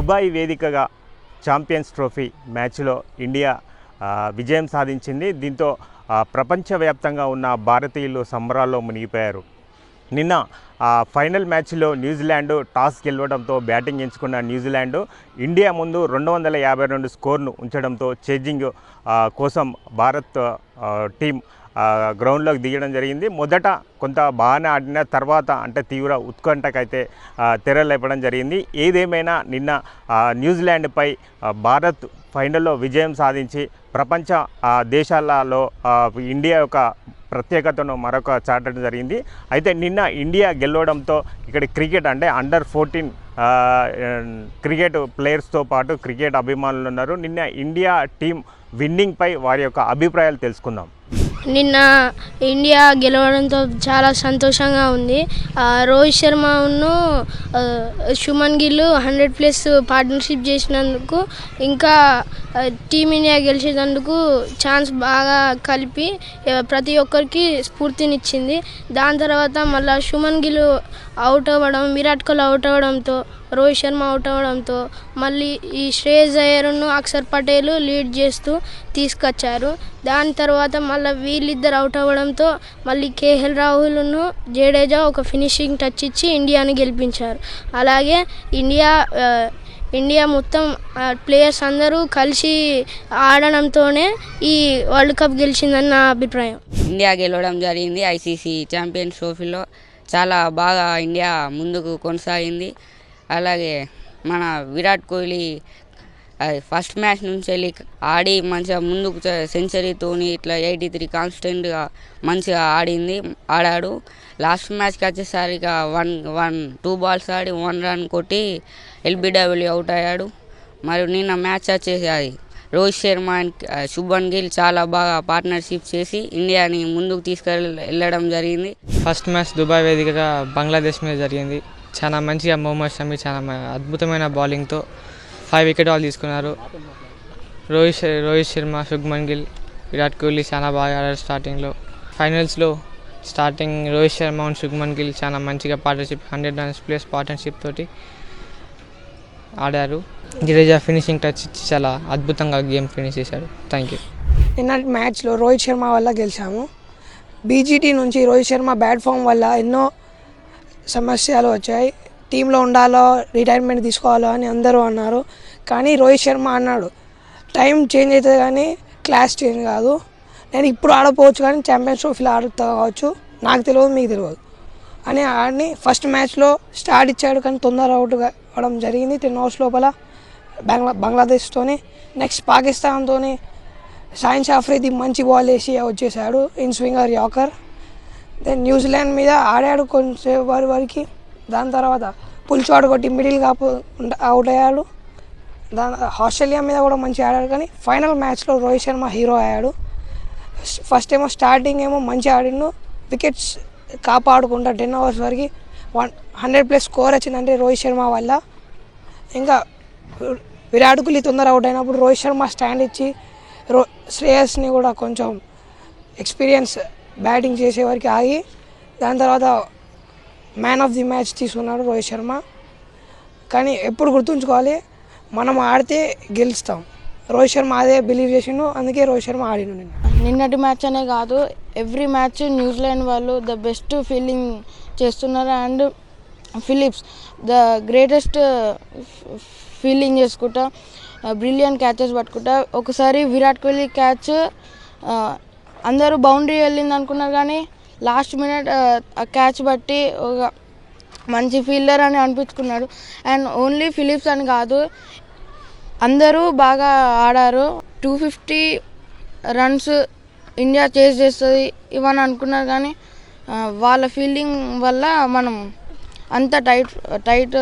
Dubai వేదికగా champions trophy మ్యాచ్లో India విజయం సాధించింది. దీంతో ప్రపంచవ్యాప్తంగా ఉన్న భారతీయులు సంబరాల్లో మునిగిపోయారు. నిన్న ఫైనల్ మ్యాచ్లో న్యూజిలాండ్ టాస్ గెలవడంతో బ్యాటింగ్ ఎంచుకున్న న్యూజిలాండ్ ఇండియా ముందు 252 స్కోర్ను ఉంచడంతో చేజింగ్ కోసం భారత్ టీం గ్రౌండ్లోకి దిగడం జరిగింది. మొదట కొంత బాగానే ఆడిన తర్వాత అంటే తీవ్ర ఉత్కంఠకైతే తెరలేపడం జరిగింది. ఏదేమైనా నిన్న న్యూజిలాండ్పై భారత్ ఫైనల్లో విజయం సాధించి ప్రపంచ దేశాలలో ఇండియా యొక్క ప్రత్యేకతను మరొక చాటడం జరిగింది. అయితే నిన్న ఇండియా గెలవడంతో ఇక్కడ క్రికెట్ అంటే అండర్-14 క్రికెట్ ప్లేయర్స్తో పాటు క్రికెట్ అభిమానులు ఉన్నారు. నిన్న ఇండియా టీం విన్నింగ్పై వారి యొక్క అభిప్రాయాలు తెలుసుకుందాం. నిన్న ఇండియా గెలవడంతో చాలా సంతోషంగా ఉంది. రోహిత్ శర్మను శుభ్మన్ గిల్ 100+ పార్ట్నర్షిప్ చేసినందుకు, ఇంకా టీమిండియా గెలిచేందుకు ఛాన్స్ బాగా కలిపి ప్రతి ఒక్కరికి స్ఫూర్తినిచ్చింది. దాని తర్వాత మళ్ళీ శుభ్మన్ గిల్ అవుట్ అవ్వడం, విరాట్ కోహ్లీ అవుట్ అవ్వడంతో, రోహిత్ శర్మ అవుట్ అవ్వడంతో మళ్ళీ ఈ శ్రేయస్ అయ్యర్ను అక్షర్ పటేల్ లీడ్ చేస్తూ తీసుకొచ్చారు. దాని తర్వాత మళ్ళీ వీళ్ళిద్దరు అవుట్ అవ్వడంతో మళ్ళీ కేఎల్ రాహుల్ను జడేజా ఒక ఫినిషింగ్ టచ్ ఇచ్చి ఇండియాని గెలిపించారు. అలాగే ఇండియా మొత్తం ప్లేయర్స్ అందరూ కలిసి ఆడడంతోనే ఈ వరల్డ్ కప్ గెలిచిందని నా అభిప్రాయం. ఇండియా గెలవడం జరిగింది. ఐసీసీ ఛాంపియన్స్ ట్రోఫీలో చాలా బాగా ఇండియా ముందుకు కొనసాగింది. అలాగే మన విరాట్ కోహ్లీ ఫస్ట్ మ్యాచ్ నుంచి వెళ్ళి ఆడి మంచిగా ముందుకు సెంచరీతోని ఇట్లా 83 కాన్స్టెంట్గా మంచిగా ఆడాడు. లాస్ట్ మ్యాచ్కి వచ్చేసరికి 2 బాల్స్ ఆడి 1 రన్ కొట్టి ఎల్బిడబ్ల్యూ అవుట్ అయ్యాడు. మరియు నిన్న మ్యాచ్ వచ్చేసి రోహిత్ శర్మ అండ్ శుభ్మన్ గిల్ చాలా బాగా పార్ట్నర్షిప్ చేసి ఇండియాని ముందుకు తీసుకెళ్ళడం జరిగింది. ఫస్ట్ మ్యాచ్ దుబాయ్ వేదికగా బంగ్లాదేశ్ మీద జరిగింది. చాలా మంచిగా మొహమ్మద్ షమి చాలా అద్భుతమైన బౌలింగ్తో 5 వికెట్ ఆల్ తీసుకున్నారు. రోహిత్ శర్మ, శుభ్మన్ గిల్, విరాట్ కోహ్లీ చాలా బాగా ఆడారు. స్టార్టింగ్లో ఫైనల్స్లో రోహిత్ శర్మ అండ్ శుభ్మన్ గిల్ చాలా మంచిగా పార్ట్నర్షిప్ 100 runs+ పార్ట్నర్షిప్ తోటి ఆడారు. జడేజా ఫినిషింగ్ టచ్ ఇచ్చి చాలా అద్భుతంగా గేమ్ ఫినిష్ చేశాడు. Thank you. నిన్న మ్యాచ్లో రోహిత్ శర్మ వల్ల గెలిచాము. బీజీటీ నుంచి రోహిత్ శర్మ బ్యాట్ ఫామ్ వల్ల ఎన్నో సమస్యలు వచ్చాయి. టీంలో ఉండాలో, రిటైర్మెంట్ తీసుకోవాలో అని అందరూ అన్నారు. కానీ రోహిత్ శర్మ అన్నాడు, టైం చేంజ్ అవుతుంది కానీ క్లాస్ చేంజ్ కాదు. నేను ఇప్పుడు ఆడపోవచ్చు కానీ ఛాంపియన్స్ ట్రోఫీలో ఆడుతా కావచ్చు, నాకు తెలియదు, మీకు తెలియదు అని ఆడిని ఫస్ట్ మ్యాచ్లో స్టార్ట్ ఇచ్చాడు. కానీ తొందర అవుట్ అవ్వడం జరిగింది 10 overs లోపల బంగ్లాదేశ్తోని. నెక్స్ట్ పాకిస్తాన్తో షాహిన్ అఫ్రిది మంచి బాల్ వేసి వచ్చేసాడు in swinger yorker. Then New Zealand మీద ఆడాడు కొంచెంసేపు వరకు. దాని తర్వాత పుల్ షాట్ కొట్టి మిడిల్ కాపు అవుట్ అయ్యాడు. ఆస్ట్రేలియా మీద కూడా మంచిగా ఆడాడు. కానీ ఫైనల్ మ్యాచ్లో రోహిత్ శర్మ హీరో అయ్యాడు. ఫస్ట్ ఏమో స్టార్టింగ్ ఏమో మంచిగా ఆడిండు, వికెట్స్ కాపాడుకుంటా 10 overs వరకు 100+ స్కోర్ వచ్చిందంటే రోహిత్ శర్మ వల్ల. ఇంకా విరాట్ కోహ్లీ తొందర అవుట్ అయినప్పుడు రోహిత్ శర్మ స్టాండ్ ఇచ్చి శ్రేయస్ని కూడా కొంచెం ఎక్స్పీరియన్స్ బ్యాటింగ్ చేసే వరకు ఆగి దాని తర్వాత మ్యాన్ ఆఫ్ ది మ్యాచ్ తీసుకున్నాడు రోహిత్ శర్మ. కానీ ఎప్పుడు గుర్తుంచుకోవాలి, మనం ఆడితే గెలుస్తాం. రోహిత్ శర్మ అదే బిలీవ్ చేసిండు, అందుకే రోహిత్ శర్మ ఆడిండు. నిన్నటి మ్యాచ్ అనే కాదు, ఎవ్రీ మ్యాచ్ న్యూజిలాండ్ వాళ్ళు ద బెస్ట్ ఫీల్డింగ్ చేస్తున్నారు. And Phillips the greatest fielding చేసుకుంటా, బ్రిలియంట్ క్యాచెస్ పట్టుకుంటా. ఒకసారి విరాట్ కోహ్లీ క్యాచ్ అందరూ బౌండరీ వెళ్ళింది అనుకున్నారు, కానీ లాస్ట్ మినిట్ ఆ క్యాచ్ బట్టి ఒక మంచి ఫీల్డర్ అని అనిపించుకున్నాడు. అండ్ ఓన్లీ ఫిలిప్స్ అని కాదు, అందరూ బాగా ఆడారు. 250 runs ఇండియా చేజ్ చేస్తుంది ఇవన్నీ అనుకున్నారు, కానీ వాళ్ళ ఫీల్డింగ్ వల్ల మనం అంత టైట్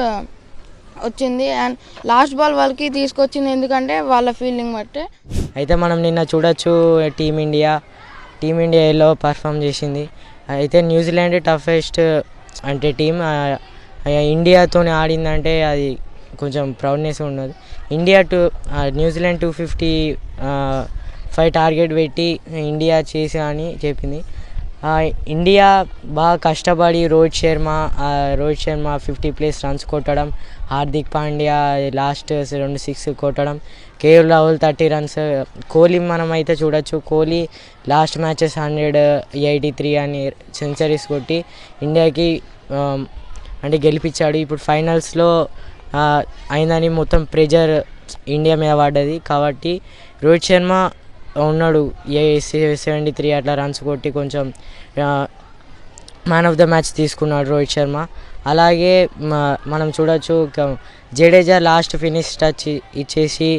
వచ్చింది. అండ్ లాస్ట్ బాల్ వాళ్ళకి తీసుకొచ్చింది ఎందుకంటే వాళ్ళ ఫీల్డింగ్ బట్టే. అయితే మనం నిన్న చూడొచ్చు టీమిండియాలో పర్ఫామ్ చేసింది. అయితే న్యూజిలాండ్ టఫెస్ట్ అంటే టీం ఇండియాతో ఆడిందంటే అది కొంచెం ప్రౌడ్నెస్ ఉన్నది. న్యూజిలాండ్ 255 టార్గెట్ పెట్టి ఇండియా చేసా అని చెప్పింది. ఇండియా బాగా కష్టపడి రోహిత్ శర్మ 50+ రన్స్ కొట్టడం, హార్దిక్ పాండ్యా లాస్ట్ 2 6 కొట్టడం, కేఎల్ రాహుల్ 30 రన్స్. కోహ్లీ మనం అయితే చూడొచ్చు, కోహ్లీ లాస్ట్ మ్యాచెస్ 183 అని సెంచరీస్ కొట్టి ఇండియాకి అంటే గెలిపించాడు. ఇప్పుడు ఫైనల్స్లో అయిందని మొత్తం ప్రెజర్ ఇండియా మీద పడ్డది. కాబట్టి రోహిత్ శర్మ ఉన్నాడు 73 అట్లా రన్స్ కొట్టి కొంచెం మ్యాన్ ఆఫ్ ద మ్యాచ్ తీసుకున్నాడు రోహిత్ శర్మ. అలాగే మనం చూడొచ్చు జడేజా లాస్ట్ ఫినిష్ టచ్ ఇచ్చేసి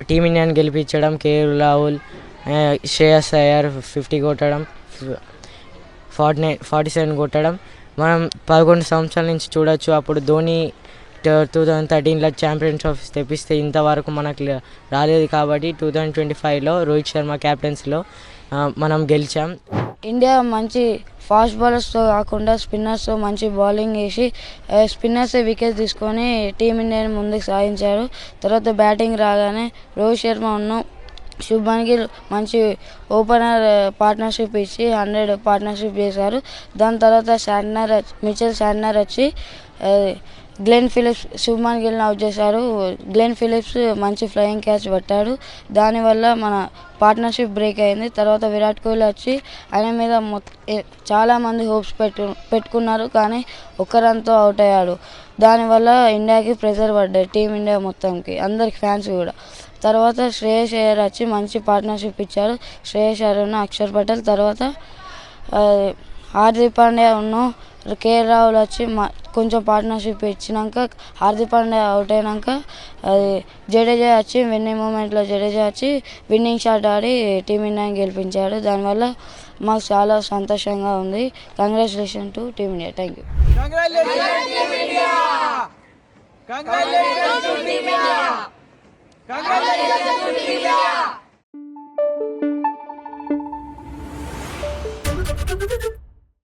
టీమిండియాని గెలిపించడం, కేఎల్ రాహుల్, శ్రేయస్ అయ్యర్ 50 కొట్టడం, 47 కొట్టడం మనం 11 సంవత్సరాల నుంచి చూడొచ్చు. అప్పుడు ధోని 2013లో ఛాంపియన్స్ ట్రోఫీ తెప్పిస్తే ఇంతవరకు మనకు రాలేదు. కాబట్టి 2025లో రోహిత్ శర్మ క్యాప్టెన్సీలో మనం గెలిచాం. ఇండియా మంచి ఫాస్ట్ బౌలర్స్తో కాకుండా స్పిన్నర్స్తో మంచి బౌలింగ్ వేసి స్పిన్నర్స్ వికెట్ తీసుకొని టీమిండియాని ముందుకు సాగించారు. తర్వాత బ్యాటింగ్ రాగానే రోహిత్ శర్మ శుభ్మన్ గిల్ మంచి ఓపెనర్ పార్ట్నర్షిప్ ఇచ్చి 100 పార్ట్నర్షిప్ చేశారు. దాని తర్వాత మిచెల్ శాంట్నర్ వచ్చి గ్లెన్ ఫిలిప్స్ శుభ్మన్ గిల్ని అవుట్ చేశారు. గ్లెన్ ఫిలిప్స్ మంచి ఫ్లయింగ్ క్యాచ్ పట్టాడు. దానివల్ల మన పార్ట్నర్షిప్ బ్రేక్ అయింది. తర్వాత విరాట్ కోహ్లీ వచ్చి ఆయన మీద చాలామంది హోప్స్ పెట్టుకున్నారు, కానీ ఒక్క రన్తో అవుట్ అయ్యాడు. దానివల్ల ఇండియాకి ప్రెజర్ పడ్డాయి, టీమిండియా మొత్తంకి, అందరికి ఫ్యాన్స్ కూడా. తర్వాత శ్రేయస్ అయ్యర్ వచ్చి మంచి పార్ట్నర్షిప్ ఇచ్చారు. శ్రేయస్ అయ్యర్ అక్షర్ పటేల్, తర్వాత హార్దిక్ పాండ్యా కేఎల్ రాహుల్ వచ్చి కొంచెం పార్ట్నర్షిప్ ఇచ్చినాక హార్దిక్ పాండ్యా అవుట్ అయినాక జడేజా వచ్చి విన్నింగ్ మూమెంట్లో విన్నింగ్ షాట్ ఆడి టీమిండియాని గెలిపించాడు. దానివల్ల మాకు చాలా సంతోషంగా ఉంది. Congratulation to team India. Thank you.